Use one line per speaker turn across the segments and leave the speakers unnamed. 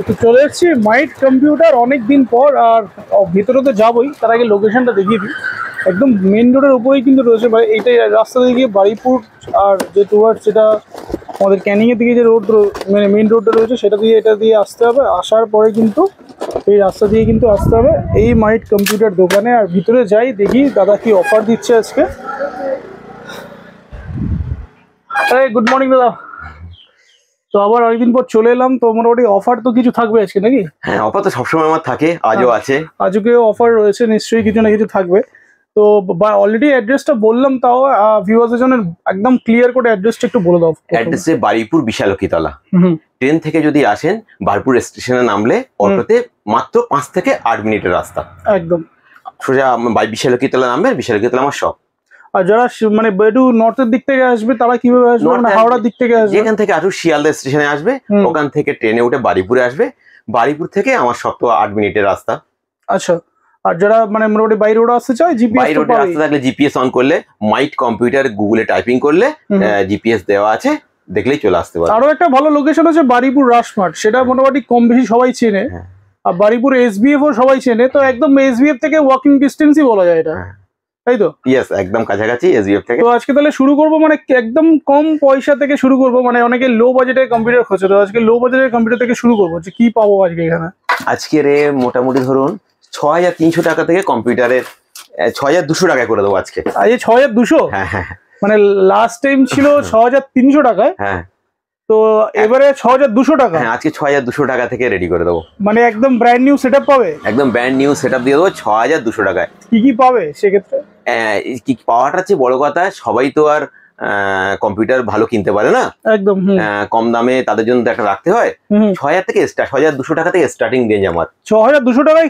তো চলে এসেছি মাইট কম্পিউটার অনেক দিন পর। আর ভিতরে তো যাবোই, তার আগে লোকেশনটা দেখিয়ে দিই। একদম মেন রোডের উপরেই কিন্তু রয়েছে, এইটাই রাস্তা দিয়ে গিয়ে বারুইপুর আর যে টুয়ার্ডস যেটা আমাদের ক্যানিংয়ের দিকে যে রোড মানে মেন রোডটা রয়েছে সেটা দিয়ে এটা দিয়ে আসতে হবে। আসার পরে কিন্তু এই রাস্তা দিয়ে কিন্তু আসতে হবে এই মাইট কম্পিউটার দোকানে। আর ভিতরে যাই দেখি দাদা কি অফার দিচ্ছে আজকে। গুড মর্নিং দাদা। তো আবার অনেকদিন পর চলে এলাম, তো মোটামুটি অফার তো কিছু থাকবে আজকে নাকি?
হ্যাঁ, অফার তো সবসময় আমার থাকে, আজও আছে।
আজকেও অফার রয়েছে, নিশ্চয়ই কিছু না কিছু থাকবে। তো অলরেডি অ্যাড্রেসটা বললাম, তাও ভিউয়ার্সদের জন্য একদম ক্লিয়ার করে অ্যাড্রেসটা একটু বলে দাও।
অ্যাড্রেসে বারুইপুর বিশালক্ষীতলা। ট্রেন থেকে যদি আসেন বারুইপুর স্টেশনে নামলে অটোতে মাত্র 5 থেকে 8 মিনিটের রাস্তা।
একদম
সোজা বিশালক্ষীতলা নামবে, বিশালক্ষীতলা আমার শপ।
আর যারা মানে একটু নর্থের দিক থেকে আসবে তারা কিভাবে আসবে? মানে হাওড়ার দিক থেকে আসবে?
যেখান থেকে আসুক শিয়ালদা স্টেশনে আসবে, ওখান থেকে ট্রেনে উঠে বারুইপুরে আসবে। বারুইপুর থেকে আমার শপ তো 8 মিনিটের রাস্তা।
আচ্ছা, আর যারা মানে মোটামুটি বাই রোড আসতে চায়,
বাই রোডে আসতে থাকলে জিপিএস অন করলে, মাইট কম্পিউটার গুগলে টাইপিং করলে জিপিএস দেওয়া আছে, দেখলেই চলে আসতে পারে।
আরো একটা ভালো লোকেশন আছে বারুইপুর রাসমার্ট, সেটা মোটামুটি কম বেশি সবাই চেনে। আর বারুইপুর এসবিএফ ও সবাই চেনে, তো একদম এসবিএফ থেকে ওয়াকিং ডিস্টেন্সই বলা যায় এটা, তাই তো?
ইয়েস, একদম কাছাকাছি এসবিএফ থেকে।
তো আজকে তাহলে শুরু করবো, মানে একদম কম পয়সা থেকে শুরু করবো। মানে অনেকে লো বাজেটের কম্পিউটার খোঁজে, তো আজকে লো বাজেটের কম্পিউটার থেকে শুরু করবো। যে কি পাবো আজকে এখানে?
আজকে রে মোটামুটি ধরুন 6300 টাকা থেকে কম্পিউটারের 6200 টাকায় করে দেবো আজকে।
আজকে 6200?
হ্যাঁ হ্যাঁ,
মানে লাস্ট টাইম ছিল 6300 টাকায়।
হ্যাঁ,
তো এবারে 6200 টাকা।
হ্যাঁ, আজকে 6200 টাকা থেকে রেডি করে দেবো।
মানে একদম ব্র্যান্ড নিউ সেটআপ পাবে?
একদম ব্র্যান্ড নিউ সেটআপ দিয়ে দেবো 6200 টাকায়।
কি কি পাবে সেক্ষেত্রে?
কি পাওয়াটা হচ্ছে বড় কথা, সবাই তো আর কম্পিউটার ভালো কিনতে পারে না।
একদম
কম দামে তাদের জন্য তো একটা রাখতে হয়। 6000 থেকে 6200 টাকা থেকে স্টার্টিং রেঞ্জ আমার।
6200 টাকায়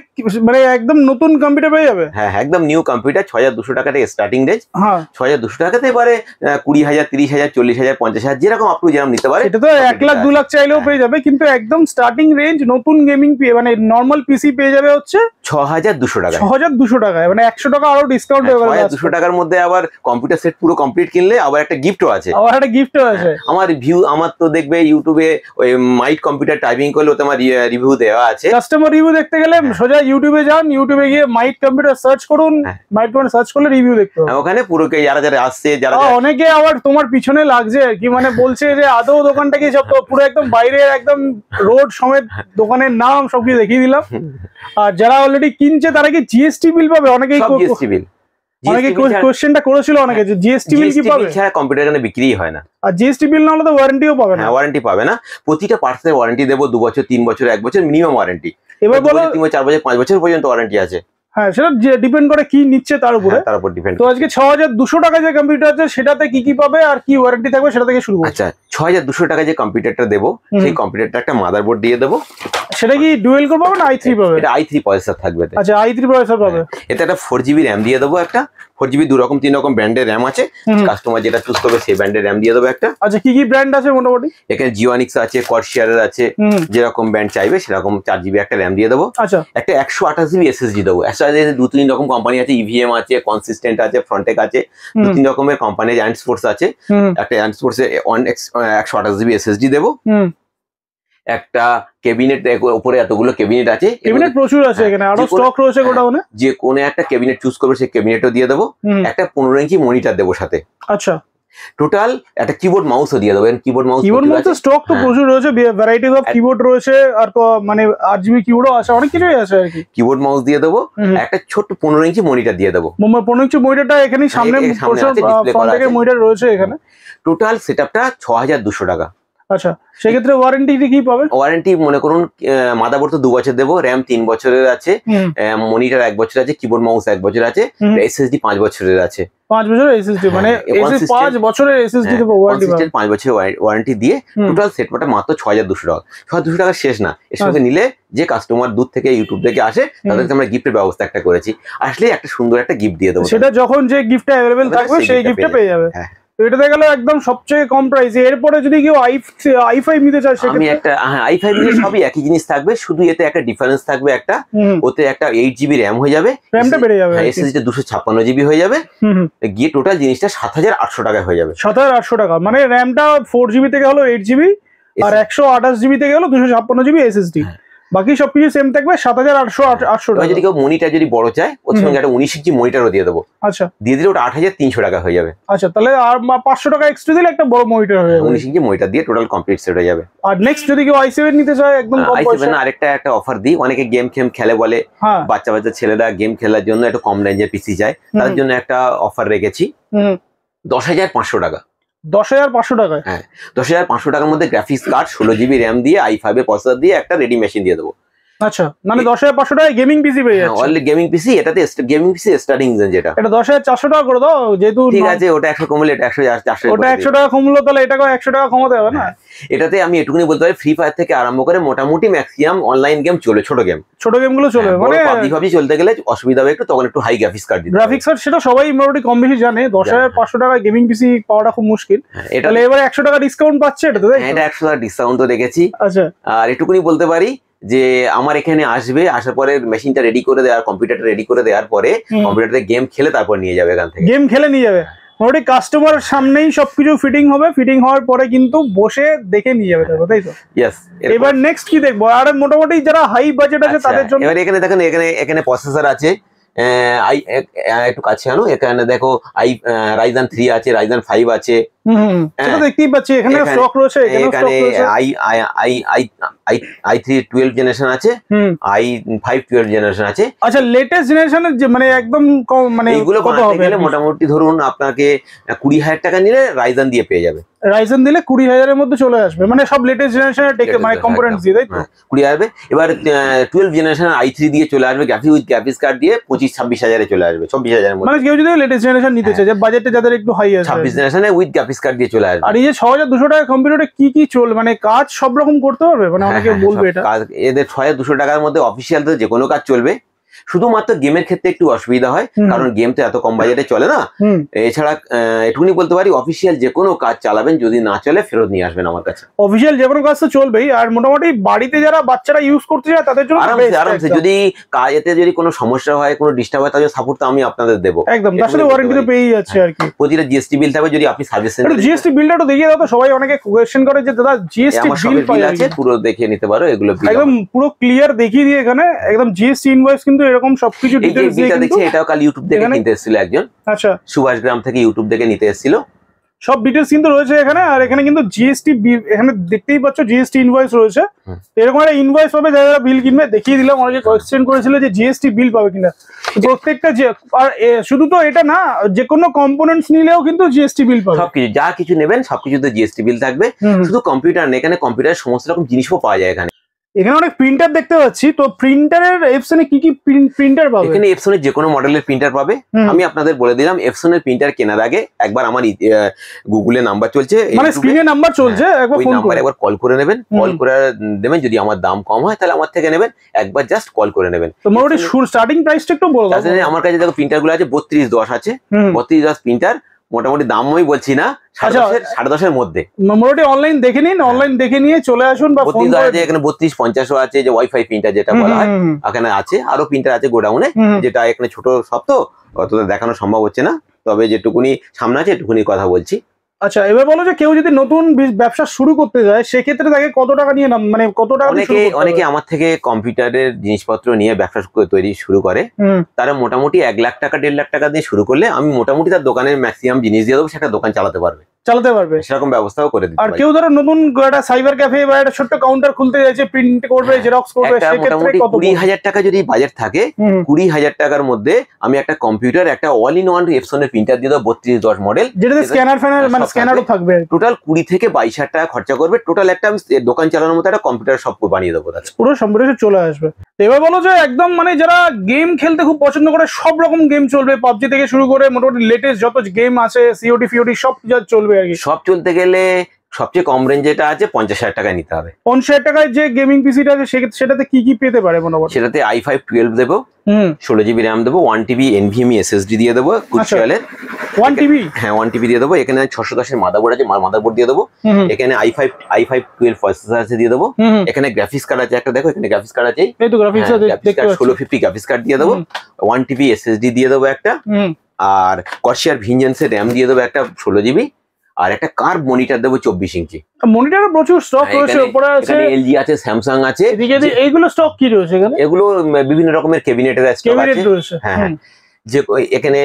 মানে একদম নতুন কম্পিউটার পেয়ে যাবে?
হ্যাঁ, একদম নিউ কম্পিউটার 6200 টাকা থেকে স্টার্টিং রেঞ্জ।
হ্যাঁ,
6200 টাকাতে এবারে 20000, 30000, 40000, 50000 যেরকম আপনি যেরকম নিতে পারে।
এটা তো 1 লাখ 2 লাখ চাইলেও পেয়ে যাবে, কিন্তু একদম স্টার্টিং রেঞ্জ নতুন গেমিং মানে নরমাল পিসি পেয়ে যাবে হচ্ছে
6200 টাকা।
6200 টাকায়, মানে 100 টাকা আরো ডিসকাউন্ট হয়ে গেল।
6200 টাকার মধ্যে আবার কম্পিউটার সেট পুরো কমপ্লিট কিনলে আবার একটা গিফটও আছে। আমার তো দেখবে ইউটিউবে ওই মাইট কম্পিউটার টাইপিং করলে ওতে আমার রিভিউ দেওয়া আছে।
কাস্টমার রিভিউ দেখতে গেলে সোজা ইউটিউবে যান, ইউটিউবে গিয়ে মাইট কম্পিউটার সার্চ করুন, মাইট কম্পিউটার সার্চ করলে রিভিউ দেখতে হবে।
ওখানে পুরো যারা যারা আসছে, যারা
অনেকে আবার তোমার পিছনে লাগছে আর কি, মানে বলছে যে আদৌ দোকানটা কি, সব পুরো একদম বাইরে একদম রোড সমেত দোকানের নাম সবকিছু দেখিয়ে দিলাম। আর যারা অলরেডি কিনছে তারা কি জিএসটি বিল পাবে? অনেকেই
জিএসটি বিল,
অনেকে কোশ্চেনটা করেছিল অনেকে যে জিএসটি বিল কি পাবে?
ছাড়া কম্পিউটার এখানে বিক্রি হয় না।
আর জিএসটি বিল না হলে তো ওয়ারেন্টিও পাবে না।
হ্যাঁ, ওয়ারেন্টি পাবে না। প্রতিটা পার্টসের ওয়ারেন্টি দেবো 2 বছর, 3 বছর, 1 বছর মিনিমাম ওয়ারেন্টি।
এবার বলো
3 বছর, 4 বছর, 5 বছর পর্যন্ত ওয়ারেন্টি আছে।
হ্যাঁ, সেটা ডিপেন্ড করে কি নিচ্ছে তার উপরে।
তার উপর ডিপেন্ড।
তো আজকে 6200 টাকা যে কম্পিউটার আছে সেটাতে কি কি পাবে আর কি ওয়ারেন্টি থাকবে সেটা থেকে শুরু করব।
আচ্ছা, 6200 টাকা যে কম্পিউটারটা দেবো, সেই কম্পিউটারটা একটা মাদারবোর্ড দিয়ে দেবো।
সেটা কি ডুয়েল কোর পাবে না i3 পাবে?
এটা i3 প্রসেসর থাকবে।
আচ্ছা, i3 প্রসেসর পাবে।
এতে একটা 4GB র্যাম দিয়ে দেবো। একটা 4GB 2 রকম 3 রকম ব্র্যান্ডের র্যাম আছে, কাস্টমার যেটা চুজ করবে সেই ব্র্যান্ডের র্যাম দিয়ে দেবো একটা।
আচ্ছা, কি কি ব্র্যান্ড আছে মোটামুটি?
এখানে জিওনিক্স আছে, কর্সিয়ারের আছে, যেরকম ব্র্যান্ড চাইবে সেরকম 4GB একটা র্যাম দিয়ে দেবো।
আচ্ছা,
একটা 128GB SSD দেবো। SSD 2-3 রকম কোম্পানি আছে, ইভিএম আছে, কনসিস্টেন্ট আছে, ফ্রন্টেক আছে, 2-3 রকমের কোম্পানি। অ্যান্ড স্পোর্টস আছে, একটা অ্যান্ড স্পোর্টস 128GB SSD দেবো। একটা কেবিনেট, উপরে এতগুলো কেবিনেট আছে,
কেবিনেট প্রচুর আছে এখানে, আরো স্টক রয়েছে গোডাউনে।
যে কোনো একটা কেবিনেট চুজ করবে সেই কেবিনেটও দিয়ে দেবো। একটা 15 ইঞ্চি মনিটর দেবো সাথে।
আচ্ছা,
টোটাল একটা কিবোর্ড মাউসও দিয়ে দেবো। কিবোর্ড মাউস
স্টক তো প্রচুর রয়েছে, ভ্যারাইটিস অফ কিবোর্ড রয়েছে, আর মানে 8GB কিবোর্ডও আছে, অনেক কিছুই আছে আর কি।
কিবোর্ড মাউস দিয়ে দেবো, একটা ছোট্ট 15 ইঞ্চি মনিটর দিয়ে দেবো।
15 ইঞ্চি মনিটরটা এখানে সামনে ফ্রন্টে মনিটর রয়েছে এখানে।
টোটাল সেটআপটা 6200 টাকা।
আচ্ছা, সেক্ষেত্রে ওয়ারেন্টি কি পাবে?
ওয়ারেন্টি মনে করুন মাদারবোর্ড তো 2 বছর দেবো, র্যাম 3 বছরের আছে, মনিটর 1 বছর আছে, কিবোর্ড মাউস 1 বছর আছে, এসএসডি 5 বছরের আছে।
5 বছরের এসএসডি, মানে 5 বছরের এসএসডি দেবো ওয়ারেন্টি।
5 বছরের ওয়ারেন্টি দিয়ে টোটাল সেটটা মাত্র 6200 টাকা। 6200 টাকা শেষ না, এর সঙ্গে নিলে যে কাস্টমার দূর থেকে ইউটিউব থেকে আসে তাদেরকে আমরা গিফটের ব্যবস্থা একটা করেছি। আসলে একটা সুন্দর একটা গিফট দিয়ে দেবো।
সেটা যখন যে গিফটটা অ্যাভেলেবেল থাকবে সেই গিফটটা পেয়ে যাবে। তো এটাতে গেল একদম সবচেয়ে কম প্রাইসে। এরপরে যদি কেউ i5 নিতে চায় সেক্ষেত্রে
আমি একটা i5 নিলে সবই একই জিনিস থাকবে, শুধু এতে একটা ডিফারেন্স থাকবে। একটা ওতে একটা 8GB র্যাম হয়ে যাবে,
র্যামটা বেড়ে যাবে,
এসএসডি 256GB হয়ে যাবে, গিয়ে টোটাল জিনিসটা 7800 টাকায় হয়ে যাবে।
7800 টাকা, মানে র্যামটা 4GB থেকে হলো 8GB আর 128 জিবি থেকে হলো 256 জিবি এসএসডি। বাকি সবকিছু সেম থাকবে 7800 টাকা।
যদি কেউ মনিটর যদি বড় চায় ওর সঙ্গে একটা 19 ইঞ্চি মনিটরও দিয়ে দেবো।
আচ্ছা,
দিয়ে দিলে ওটা 8300 টাকা হয়ে যাবে।
আচ্ছা, তাহলে আর 500 টাকা এক্সট্রা দিলে একটা বড় মনিটর হয়ে যাবে।
19 ইঞ্চি মনিটর দিয়ে টোটাল কমপ্লিট সেট হয়ে যাবে।
আর নেক্সট যদি কেউ i7 নিতে চায় একদম কম পয়সা,
i7 আরেকটা অফার দিই, অনেকে গেম খেলে বলে, বাচ্চা ছেলেরা গেম খেলার জন্য একটু কম রেঞ্জের পিসি চায়, তার জন্য একটা অফার রেখেছি 10,500 টাকা।
10,500 টাকায়?
হ্যাঁ, 10,500 টাকার মধ্যে গ্রাফিক্স কার্ড 16 জিবি র্যাম দিয়ে i5 এর প্রসেসর দিয়ে একটা রেডি মেশিন দিয়ে দেবো।
আচ্ছা, মানে 10,500 টাকায় গেমিং পিসি পেয়ে যাচ্ছে।
অলরেডি গেমিং পিসি, এটাতে গেমিং পিসি স্টার্টিং রেঞ্জ যেটা,
এটা 10,400 টাকা করে দাও যেহেতু।
ঠিক আছে, ওটা 100 কমলে এটা 100
ওটা 100 টাকা কমলো, তাহলে এটাকে 100 টাকা কমাতে হবে না?
এটাতে আমি এটুকুনি বলতে পারি, ফ্রি ফায়ার থেকে আরম্ভ করে মোটামুটি ম্যাক্সিমাম অনলাইন গেম চলে, ছোট গেমগুলো চলে। মানে পাবজি চলতে গেলে অসুবিধা হবে একটু, তখন একটু হাই গ্রাফিক্স কার্ড দিতে হবে।
গ্রাফিক্স কার্ড সেটা সবাই মোটামুটি কম বেশি জানে। 10,500 টাকায় গেমিং পিসি পাওয়াটা খুব মুশকিল। তাহলে এবারে 100 টাকা ডিসকাউন্ট পাচ্ছে এটাতে?
এটা 100 টাকা ডিসকাউন্ট তো রেখেছি।
আচ্ছা, আর
এটুকুনি বলতে পারি যে আমার এখানে আসার পরে মেশিনটা রেডি করে দেওয়ার, কম্পিউটারটা রেডি করে দেওয়ার পরে কম্পিউটারে গেম খেলে তারপর নিয়ে যাবে এখান থেকে।
গেম খেলে নিয়ে যাবে মোটামুটি কাস্টমার সামনেই সবকিছু ফিটিং হবে, ফিটিং হওয়ার পরে কিন্তু বসে দেখে নিয়ে যাবে, তাই তো?
ইয়েস।
এবার নেক্সট কি দেখবো? আর মোটামুটি যারা হাই বাজেট আছে তাদের জন্য
এবার এখানে দেখেন, এখানে প্রসেসর আছে, একটু কাছে আনো, এখানে দেখো রাইজেন 3 আছে, রাইজেন 5 আছে,
সেটা দেখতেই পাচ্ছি এখানে স্টক রয়েছে।
এখানে i3 12 জেনারেশন আছে, i5 12 জেনারেশন আছে।
আচ্ছা, লেটেস্ট জেনারেশনের যে মানে একদম মানে
এগুলো কত হবে? মোটামুটি ধরুন আপনাকে 20,000 টাকা নিলে রাইজেন দিয়ে পেয়ে যাবে।
রাইজেন দিলে 20,000 এর মধ্যে চলে আসবে, মানে সব লেটেস্ট জেনারেশনের মানে কম্পোনেন্টস দিয়ে, তাই তো?
20,000। এবার 12 জেনারেশন i3 দিয়ে চলে আসবে, গ্রাফিক্স কার্ড দিয়ে 25-26,000 এ চলে আসবে, 24,000 এর মধ্যে।
মানে কেউ যদি লেটেস্ট জেনারেশন নিতে চায়, যে বাজেটে যাদের একটু হাই আছে,
26 জেনারেশনে উইথ গ্রাফিক্স কার্ড দিয়ে চলে আসবে।
আর এই যে 6,200 টাকা কম্পিউটারে কি চলবে, মানে কাজ সব রকম করতে পারবে? মানে অনেকে বলবে এটা
এদের 6,200 টাকার মধ্যে অফিসিয়াল তো যে কোনো কাজ চলবে, শুধুমাত্র গেমের ক্ষেত্রে একটু অসুবিধা হয়, কারণ গেম তো এত কম বাজেটে চলে না। এছাড়া এটুকুনি বলতে পারি, অফিসিয়াল যে কোনো কাজ চালাবেন, যদি না চলে ফেরত নিয়ে আসবেন আমার কাছে।
অফিসিয়াল যে কোনো কাজ তো চলবেই, আর মোটামুটি বাড়িতে যারা বাচ্চারা ইউজ করতে চায় তাদের জন্য
আরামসে যদি কাজেতে যদি কোনো সমস্যা হয়, কোনো ডিস্টার্ব হয়, তাহলে সাপোর্ট তো আমি আপনাদের দেবো
একদম। তার সাথে ওয়ারেন্টি তো পেয়েই যাচ্ছে আর কি।
প্রতিটা জিএসটি বিল থাকবে, যদি আপনি সার্ভিস সেন্টার
জিএসটি বিলটা তো দেখিয়ে দাও তো, সবাই অনেকে কোয়েশ্চেন করে যে দাদা জিএসটি বিল
আছে, পুরো দেখিয়ে নিতে পারো। এগুলো
একদম পুরো ক্লিয়ার দেখিয়ে দিয়ে এখানে একদম জিএসটি ইনভয়েস কিন্তু এরকম সবকিছু ডিটেইলস দিয়ে
দেখছি। এটাও কাল ইউটিউব থেকে কিনতে এসেছিল একজন।
আচ্ছা,
সুভাষ গ্রাম থেকে ইউটিউব থেকে নিতে এসেছিল।
সব ডিটেইলস কিন্তু রয়েছে এখানে। আর এখানে কিন্তু জিএসটি এখানে দেখতেই পাচ্ছ জিএসটি ইনভয়েস রয়েছে। এরকম একটা ইনভয়েস পাবে, যারা বিল কিনবে। দেখিয়ে দিলাম, অনেকে কোয়েশ্চেন করেছিল যে জিএসটি বিল পাবে কিনা। প্রত্যেকটা আর শুধু তো এটা না, যে কোনো কম্পোনেন্টস নিলেও কিন্তু জিএসটি বিল পাবে।
সবকিছু যা কিছু নেবেন সবকিছুতে জিএসটি বিল থাকবে। শুধু কম্পিউটার নেই, এখানে কম্পিউটারের সমস্ত রকম জিনিসও পাওয়া যায়।
এখানে অনেক প্রিন্টার দেখতে পাচ্ছি, তো প্রিন্টারের এপসনে কি প্রিন্টার পাবে?
এখানে এপসনের যে কোনো মডেলের প্রিন্টার পাবে। আমি আপনাদের বলে দিলাম, এপসনের প্রিন্টার কেনার আগে একবার আমার গুগলে নাম্বার চলছে,
মানে স্ক্রিনে নাম্বার চলছে, একবার ফোন করে
একবার কল করে নেবেন। কল করে দেবেন, যদি আমার দাম কম হয় তাহলে আমার থেকে নেবেন, একবার জাস্ট কল করে নেবেন।
তো মোটামুটি স্টার্টিং প্রাইসটা একটু বলে দাও।
আমার কাছে দেখো প্রিন্টার গুলো আছে 3210 আছে, 3210 প্রিন্টার। মোটামুটি দাম আমি বলছি না, 10.5 মধ্যে।
মোটামুটি অনলাইন দেখে নিন, অনলাইন দেখে নিয়ে চলে আসুন বা ফোন করে।
এখানে 3250 আছে, যে ওয়াইফাই প্রিন্টার যেটা বলা হয়, এখানে আছে। আরো প্রিন্টার আছে গোডাউনে, যেটা এখানে ছোট সব তো অতটা দেখানো সম্ভব হচ্ছে না, তবে যেটুকুনি সামনে আছে এটুকুনি কথা বলছি।
আচ্ছা, এবার বলো যে কেউ যদি নতুন ব্যবসা শুরু করতে যায়, সেক্ষেত্রে তাকে কত টাকা নিয়ে মানে কত টাকা?
অনেকে আমার থেকে কম্পিউটারের জিনিসপত্র নিয়ে ব্যবসা তৈরি শুরু করে, তারা মোটামুটি 1 লাখ টাকা 1.5 লাখ টাকা দিয়ে শুরু করলে আমি মোটামুটি তার দোকানের ম্যাক্সিমাম জিনিস দিয়ে দেবো, সেটা দোকান চালাতে পারবে। সেরকম ব্যবস্থাও করে দিতে।
আর কেউ ধরো নতুন একটা সাইবার ক্যাফে বা একটা ছোট্ট কাউন্টার খুলতে যাচ্ছে, প্রিন্ট করবে, জেরক্স করবে, সেক্ষেত্রে কত?
20,000 টাকা যদি বাজেট থাকে, 20,000 টাকার মধ্যে আমি একটা কম্পিউটার, একটা অল ইন ওয়ান এপসনের প্রিন্টার দিয়ে দেবো 3210 মডেল,
যেটাতে স্ক্যানার মানে স্ক্যানারও থাকবে।
টোটাল 20 থেকে 22,000 টাকা খরচা করবে। টোটাল একটা আমি দোকান চালানোর মতো একটা কম্পিউটার সব বানিয়ে দেবো,
পুরো সম্পূর্ণ চলে আসবে। এবার বলো যে একদম মানে যারা গেম খেলতে খুব পছন্দ করে, সব রকম গেম চলবে, পাবজি থেকে শুরু করে মোটামুটি লেটেস্ট যত গেম আছে, সিওডি ফিওডি সব চলবে আর কি।
সব চলতে গেলে সবচেয়ে কম রেঞ্জ যেটা আছে 50,000 টাকায় নিতে হবে।
50,000 টাকায় যে গেমিং পিসিটা আছে সেটাতে কি পেতে পারে মোটামুটি?
সেটাতে i5 12 দেবো, 16 জিবি র্যাম দেবো, 1 TB NVMe SSD দিয়ে দেবো, কুচিয়ালের
1 TB।
হ্যাঁ, 1 TB দিয়ে দেবো। এখানে 610 এর মাদারবোর্ড আছে, মাদারবোর্ড দিয়ে দেবো। এখানে i5 12 প্রসেসর আছে দিয়ে দেবো। এখানে গ্রাফিক্স কার্ড আছে একটা, দেখো এখানে গ্রাফিক্স কার্ড আছে,
এই তো গ্রাফিক্স আছে,
1650 গ্রাফিক্স কার্ড দিয়ে দেবো। 1 TB SSD দিয়ে দেবো একটা, আর কর্সিয়ার ভিনজেন্সের র্যাম দিয়ে দেবো একটা 16 জিবি। আর একটা কার্ভ মনিটর দেবো 24 ইঞ্চি।
মনিটরে প্রচুর স্টক রয়েছে, উপরে আছে
এলজি আছে, স্যামসাং আছে।
এদিকে এইগুলো স্টক কি রয়েছে এখানে?
এগুলো বিভিন্ন রকমের ক্যাবিনেটের স্টক আছে। হ্যাঁ, যে এখানে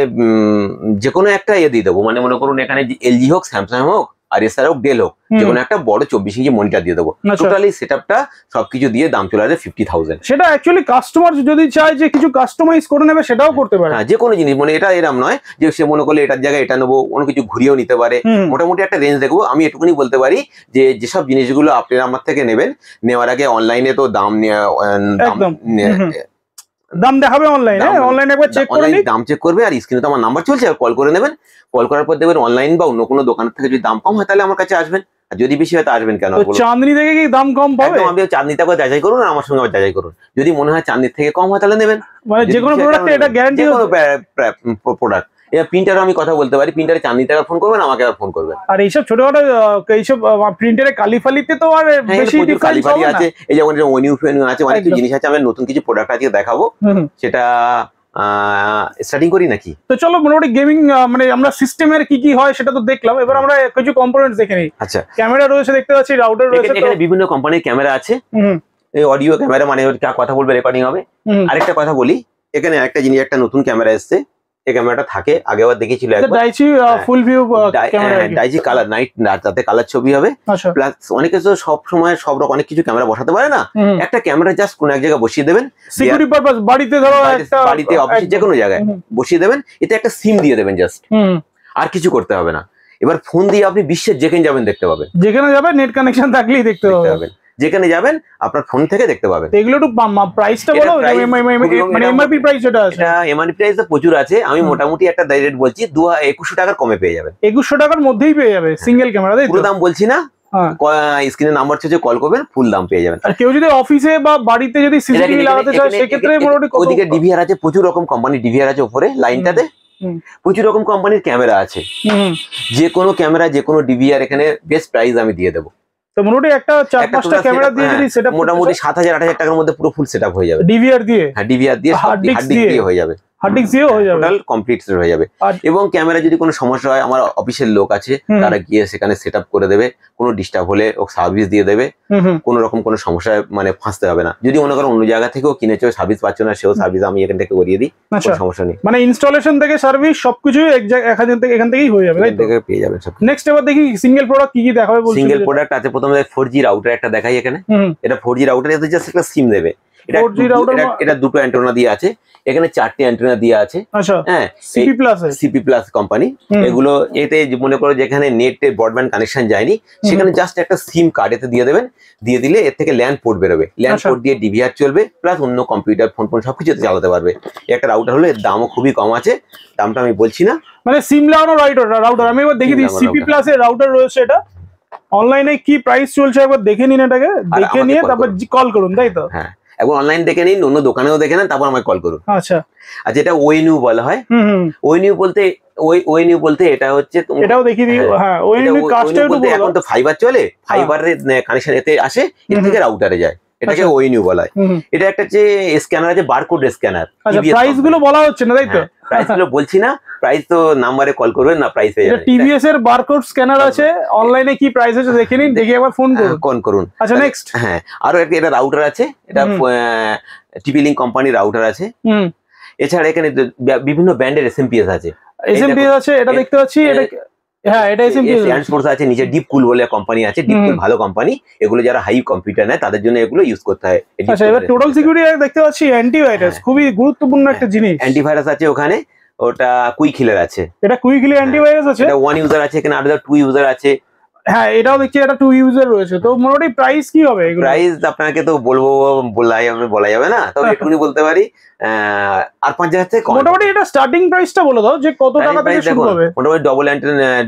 যে কোনো একটা দিয়ে দেবো, মানে মনে করুন এখানে এলজি হোক, স্যামসাং হোক, আর এছাড়া হোক ডেল হোক, যে কোনো একটা বড় 24 ইঞ্চি মনিটর দিয়ে দেবো। টোটালি সেটআপটা সবকিছু দিয়ে দাম চলে আসে 50,000।
সেটা অ্যাকচুয়ালি কাস্টমার যদি চায় যে কিছু কাস্টমাইজ করে নেবে সেটাও করতে পারে।
হ্যাঁ, যে কোনো জিনিস, মানে এটা এরকম নয় যে সে মনে করলে এটার জায়গায় এটা নেবো, অন্য কিছু ঘুরিয়েও নিতে পারে। মোটামুটি একটা রেঞ্জ দেখবো। আমি এটুকুনি বলতে পারি যে যেসব জিনিসগুলো আপনারা আমার থেকে নেবেন, নেওয়ার আগে অনলাইনে তো
দাম দেখাবে, অনলাইনে একবার চেক করে নিন,
দাম চেক করবে। আর স্ক্রিনে তো আমার নাম্বার চলছে, কল করে নেবেন। কল করার পর দেখবেন অনলাইন বা অন্য কোনো দোকানের থেকে যদি দাম কম হয় তাহলে আমার কাছে আসবেন, আর যদি বেশি হয় তা আসবেন কেন?
চাঁদনি থেকে কি দাম কম পাবে?
আমি চাঁদনিতে একবার যাচাই করুন, আমার সঙ্গে আবার যাচাই করুন। যদি মনে হয় চাঁদনির থেকে কম হয় তাহলে নেবেন।
মানে যে কোনো প্রোডাক্টে এটা গ্যারান্টি,
কোনো প্রোডাক্ট। প্রিন্টারও আমি কথা বলতে পারি, প্রিন্টারে চাঁদনিতে ফোন করবেন, আমাকে আবার ফোন করবেন।
আর এইসব ছোটখাটো এইসব প্রিন্টারে কালিফালিতে তো আর বেশি
কালিফালি আছে, এই যেমন ওনিউ ফেনিউ আছে, অনেক কিছু জিনিস আছে। আমি নতুন কিছু প্রোডাক্ট আজকে দেখাবো, সেটা স্টার্টিং করি নাকি?
তো চলো, মোটামুটি গেমিং মানে আমরা সিস্টেমের কি কি হয় সেটা তো দেখলাম, এবার আমরা কিছু কম্পোনেন্টস দেখে নিই।
আচ্ছা,
ক্যামেরা রয়েছে দেখতে পাচ্ছি, রাউটার রয়েছে,
এখানে বিভিন্ন কোম্পানির ক্যামেরা আছে। এই অডিও ক্যামেরা, মানে কথা বলবে রেকর্ডিং হবে। আরেকটা কথা বলি, এখানে একটা জিনিস, একটা নতুন ক্যামেরা এসছে। এই ক্যামেরাটা থাকে, আগেবার দেখেছিল একবার,
Daichi full view camera,
Daichi colour night, তাতে কালার ছবি হবে। প্লাস অনেকে তো সব সময় সব রকম অনেক কিছু ক্যামেরা বসাতে পারে না, একটা ক্যামেরা জাস্ট কোন এক জায়গায় বসিয়ে দেবেন,
সিকিউরিটি পারপাস, বাড়িতে ধরো একটা,
বাড়িতে অফিসে যে কোনো জায়গায় বসিয়ে দেবেন। এতে একটা সিম দিয়ে দেবেন জাস্ট, আর কিছু করতে হবে না। এবার ফোন দিয়ে আপনি বিশ্বের যেখানে যাবেন দেখতে পাবেন,
যেখানে যাবেন নেট কানেকশন থাকলেই দেখতে পাবেন,
যেখানে যাবেন আপনার ফোন থেকে দেখতে পাবেন।
এগুলো একটু প্রাইসটা বলো, মানে এমআরপি প্রাইস যেটা আছে।
এটা এমআরপি প্রাইস তো প্রচুর আছে, আমি মোটামুটি একটা রেট বলছি, 2100 টাকার কমে পেয়ে যাবেন।
2100 টাকার মধ্যেই পেয়ে যাবে সিঙ্গেল ক্যামেরা, তাই তো?
পুরো দাম বলছি না, স্ক্রিনে নাম্বার আছে, কল করবেন, ফুল দাম পেয়ে যাবেন।
আর কেউ যদি অফিসে বা বাড়িতে যদি সিসিটিভি লাগাতে চায় সেক্ষেত্রে মোটামুটি
ওদিকে ডিভিআর আছে, প্রচুর রকম কোম্পানি ডিভিআর আছে উপরে লাইনটাতে, প্রচুর রকম কোম্পানির ক্যামেরা আছে। যে কোনো ক্যামেরা, যে কোনো ডিভিআর এখানে বেস্ট প্রাইস আমি দিয়ে দেবো।
তো মোটামুটি একটা 4-5টা ক্যামেরা দিয়ে যদি সেটআপ,
মোটামুটি 7000-8000 টাকার মধ্যে পুরো ফুল সেটআপ হয়ে যাবে
ডিভিআর দিয়ে।
হ্যাঁ, ডিভিআর দিয়ে, হার্ড ডিস্ক দিয়ে হয়ে যাবে,
হার্ড ডিস্ক দিয়ে হয়ে যাবে,
টোটাল কমপ্লিট হয়ে যাবে। এবং ক্যামেরা যদি কোনো সমস্যা হয়, আমার অফিসের লোক আছে, তারা গিয়ে সেখানে সেটআপ করে দেবে, কোনো ডিস্টার্ব হলে ও সার্ভিস দিয়ে দেবে, কোনো রকম কোনো সমস্যায় মানে ফাঁসতে হবে না। যদি মনে করো অন্য জায়গা থেকেও কিনেছো, সার্ভিস পাচ্ছ না, সেও সার্ভিস আমি এখান থেকে করিয়ে দিই, কোনো সমস্যা নেই।
মানে ইনস্টলেশন থেকে সার্ভিস সবকিছু এখান থেকেই হয়ে যাবে, তাই তো?
পেয়ে যাবেন সব।
নেক্সট এবার দেখি সিঙ্গেল প্রোডাক্ট কি কি দেখাবে বলছি।
সিঙ্গেল প্রোডাক্ট আছে, প্রথমে 4G রাউটার একটা দেখাই এখানে। এটা 4G রাউটার, এতে জাস্ট একটা সিম দেবে। এটা দুটো অ্যান্টেনা দিয়ে আছে, এখানে 4টে অ্যান্টেনা দিয়ে আছে। হ্যাঁ, সিপি প্লাস কোম্পানি এগুলো। এতে মনে করো যেখানে নেটে ব্রডব্যান্ড কানেকশন যায়নি, সেখানে জাস্ট একটা সিম কার্ড এতে দিয়ে দেবেন, দিয়ে দিলে এর থেকে ল্যান্ড পোর্ট বেরোবে, ল্যান্ড পোর্ট দিয়ে ডিভিআর চলবে, প্লাস অন্য কম্পিউটার, ফোন সবকিছু এতে চালাতে পারবে। একটা রাউটার হলো, এর দামও খুবই কম আছে, দামটা আমি বলছি না।
মানে সিম লাগানো রাউটার আমি এবার দেখে দিই, সিপি প্লাস এর রাউটার রয়েছে। এটা অনলাইনে কি প্রাইস চলছে একবার দেখে নিন, এটাকে দেখে নিয়ে তারপর কল করুন, তাই তো?
হ্যাঁ, একবার অনলাইন দেখে নিন, অন্য দোকানেও দেখে নেন, তারপর আমাকে কল করুন।
আচ্ছা,
এটা ওএনইউ বলা হয়। ওএনইউ বলতে এটা হচ্ছে,
এটাও দেখিয়ে দিই। হ্যাঁ, ওএনইউ কাজটা একটু বলো।
এখন তো ফাইবার চলে, ফাইবারের কানেকশন এতে আসে, এর থেকে রাউটারে যায়, এটাকে ওএনইউ বলা হয়। এটা একটা যে স্ক্যানার আছে, বারকোড স্ক্যানার।
আচ্ছা, প্রাইস গুলো বলা হচ্ছে না, তাই তো?
প্রাইস গুলো বলছি না, প্রাইস তো নাম্বারে কল করবেন না, প্রাইস পেয়ে যাবেন।
টিভিএস এর বারকোড স্ক্যানার আছে, অনলাইনে কি প্রাইস আছে দেখে নিন, দেখে একবার ফোন করুন। আচ্ছা, নেক্সট।
হ্যাঁ, আরো একটা এটা রাউটার আছে, এটা টিপি লিংক কোম্পানির রাউটার আছে। এছাড়া এখানে বিভিন্ন ব্র্যান্ডের এসএমপিএস আছে।
এটা দেখতে পাচ্ছি, এটা হ্যাঁ, এটা
এসএমপিএস আছে। নিচে ডিপকুল বলে কোম্পানি আছে, ডিপকুল ভালো কোম্পানি, এগুলো যারা হাই কম্পিউটার নেয় তাদের জন্য এগুলো ইউজ করতে হয়।
আচ্ছা, এবার টোটাল সিকিউরিটি দেখতে পাচ্ছি, অ্যান্টিভাইরাস খুবই গুরুত্বপূর্ণ একটা জিনিস।
অ্যান্টিভাইরাস আছে ওখানে, ওটা কুইকহিলের আছে।
এটা কুইকহিল অ্যান্টিভাইরাস আছে,
এটা 1 ইউজার আছে, এখানে আলাদা 2 ইউজার আছে।
হ্যাঁ, এটাও দেখছি, এটা 2 ইউজার রয়েছে। তো মোটামুটি প্রাইস কি হবে?
প্রাইস আপনাকে তো বলা যাবে না, তবে এটুকুনি বলতে পারি, আর 5000 থেকে কম।
মোটামুটি এটা স্টার্টিং প্রাইসটা বলে দাও, যে কত টাকা থেকে শুরু হবে?
মোটামুটি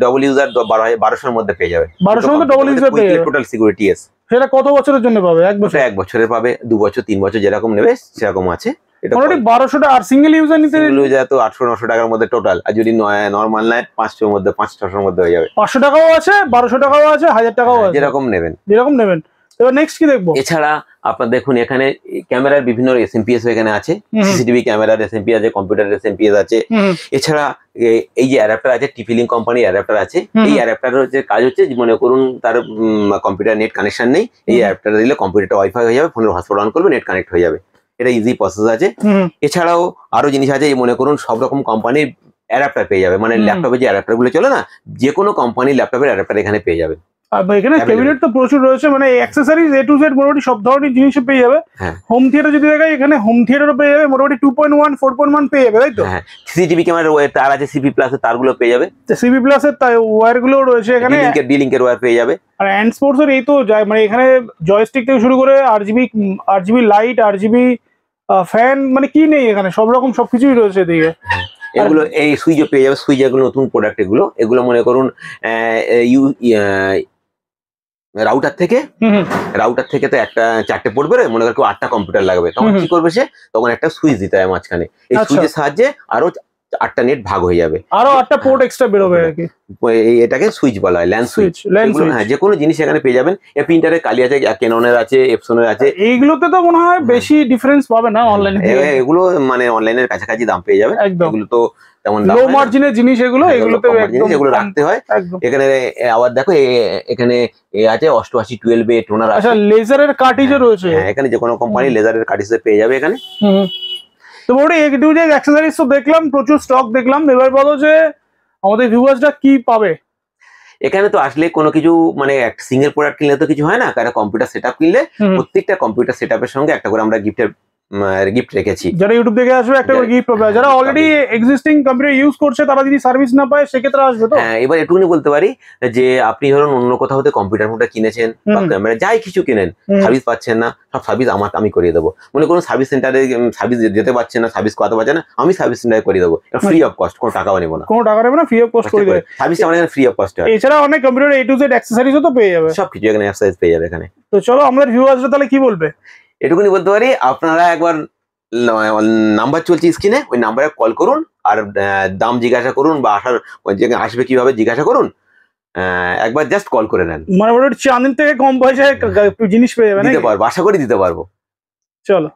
ডবল ইউজার 1200 এর মধ্যে পেয়ে যাবে।
1200 এর মধ্যে ডবল ইউজার পেয়ে যাবে,
টোটাল সিকিউরিটি। সেটা
কত বছরের জন্য পাবে? 1 বছর?
1 বছরের পাবে, 2 বছর, 3 বছর, যেরকম নেবে সেরকম আছে।
মোটামুটি 1200 টাকা। আর সিঙ্গেল ইউজার নিতে
তো 800-900 টাকার মধ্যে টোটাল। আর যদি নরমাল নেয় 500 এর মধ্যে, 500-600 এর মধ্যে হয়ে যাবে।
500 টাকাও আছে, 1200 টাকাও আছে, 1000 টাকাও আছে, যেরকম নেবেন। এবার নেক্সট কি দেখবো?
এছাড়া আপনার দেখুন এখানে ক্যামেরার বিভিন্ন এসএমপিএস এখানে আছে, সিসিটিভি ক্যামেরার এসএমপি আছে, কম্পিউটার এসএমপিএস আছে। এছাড়া এই যে অ্যাডাপ্টার আছে, টিপি-লিঙ্ক কোম্পানি অ্যাডাপ্টার আছে। এই অ্যাডাপ্টারের হচ্ছে কাজ হচ্ছে, মনে করুন তার কম্পিউটার নেট কানেকশন নেই, এই অ্যাডাপ্টার দিলে কম্পিউটারটা ওয়াইফাই হয়ে যাবে, ফোনের হটস্পট অন করবে, নেট কানেক্ট হয়ে যাবে। এটা ইজি প্রসেস আছে। এছাড়াও আরো জিনিস আছে, মনে করুন সব রকম কোম্পানির অ্যাডাপ্টার পেয়ে যাবে, মানে ল্যাপটপে যে অ্যাডাপ্টার গুলো চলে না, যে কোনো কোম্পানির ল্যাপটপের অ্যাডাপ্টার এখানে পেয়ে যাবে।
এখানে ক্যাবিনেট তো প্রচুর রয়েছে, মানে অ্যাক্সেসরিজ এ টু জেড মোটামুটি সব ধরনের জিনিস পেয়ে যাবে। হোম থিয়েটার যদি দেখাই, এখানে হোম থিয়েটারও পেয়ে যাবে, মোটামুটি 2.1 4.1 পেয়ে যাবে, তাই তো? হ্যাঁ,
সিসিটিভি ক্যামেরার তার আছে, সিপি প্লাস এর তারগুলো পেয়ে যাবে,
সিপি প্লাস এর ওয়্যার গুলো রয়েছে এখানে,
ডি-লিঙ্কের ওয়্যার পেয়ে যাবে।
আর হ্যান্ড স্পোর্টস এর এই তো যায়, মানে এখানে জয়স্টিক থেকে শুরু করে আরজিবি লাইট, আরজিবি ফ্যান, মানে কি নেই এখানে, সব রকম সবকিছুই রয়েছে এদিকে।
এগুলো এই সুইচও পেয়ে যাবে, সুইচ এগুলো নতুন প্রোডাক্ট, এগুলো মনে করুন রাউটার থেকে তো একটা 4টে পোর্ট বেরোয়, মনে করেন 8টা কম্পিউটার লাগবে, তখন কি করবে সে, তখন একটা সুইচ দিতে হয় মাঝখানে, এই সুইচের সাহায্যে আরো 8টা নেট ভাগ হয়ে যাবে,
আরো 8টা পোর্ট এক্সট্রা বেরোবে আর কি।
এটাকে সুইচ বলা হয়, ল্যান্ড সুইচ। হ্যাঁ, যে কোনো জিনিস এখানে পেয়ে যাবেন। এই প্রিন্টারের কালি আছে, ক্যাননের আছে, এপসনের আছে।
এইগুলোতে তো মনে হয় বেশি ডিফারেন্স পাবে না অনলাইনে,
এগুলো মানে অনলাইনের কাছাকাছি দাম পেয়ে যাবে। এগুলো তো তেমন
লো মার্জিনের জিনিস, এগুলোতে
এগুলো রাখতে হয়। এখানে আবার দেখো এখানে আছে 88 12 টোনার আছে।
আচ্ছা, লেজারের কার্টিজও রয়েছে।
হ্যাঁ, এখানে যে কোনো কোম্পানি লেজারের কার্টিজ পেয়ে যাবে এখানে।
তো মোটামুটি এ টু জেড অ্যাকসেসরিজ তো দেখলাম, প্রচুর স্টক দেখলাম। এবার বলো যে আমাদের ভিউয়ার্সরা কি পাবে
এখানে? তো আসলে কোনো কিছু মানে সিঙ্গেল প্রোডাক্ট কিনলে তো কিছু হয় না, কারণ কম্পিউটার সেটআপ কিনলে প্রত্যেকটা কম্পিউটার সেটআপের সঙ্গে একটা করে আমরা গিফট রেখেছি।
যারা ইউটিউব দেখে আসবে একটা করে গিফট পাবে, যারা অলরেডি এক্সিস্টিং কম্পিউটার ইউজ করছে তারা যদি সার্ভিস না পায় সেক্ষেত্রে আসবে তো।
হ্যাঁ, এবার এটুকুনি বলতে পারি যে আপনি ধরুন অন্য কোথাও হতে কম্পিউটার কিনেছেন বা ক্যামেরা যাই কিছু কিনেন, সার্ভিস পাচ্ছেন না, সব সার্ভিস আমি করিয়ে দেবো। মনে করুন সার্ভিস সেন্টারে সার্ভিস যেতে পারছেন না, সার্ভিস করাতে পারছেন না, আমি সার্ভিস সেন্টারে করিয়ে দেবো, ফ্রি অফ কস্ট, কোনো টাকাও নেবো না,
কোনো টাকা নেবে না, ফ্রি অফ কস্ট করে দেবে।
সার্ভিস আমাদের এখানে ফ্রি অফ কস্ট হয়।
এছাড়া অনেক কম্পিউটার এ টু জেড অ্যাকসেসরিজও তো পেয়ে যাবে,
সবকিছু এখানে অ্যাক্সেসরিজ পেয়ে যাবে এখানে।
তো চলো আমাদের ভিউয়ার্সরা তাহলে কি বলবে?
এটুকুনি বলতে পারি, আপনারা একবার নাম্বার চলছে স্ক্রিনে, ওই নাম্বারে কল করুন, আর দাম জিজ্ঞাসা করুন, বা আসবে কিভাবে জিজ্ঞাসা করুন, একবার জাস্ট কল করে নেন।
মানে চাঁদিন থেকে কম পয়সায় জিনিস পেয়ে যাবেন,
দিতে পারবো, আশা করি দিতে পারবো।
চলো।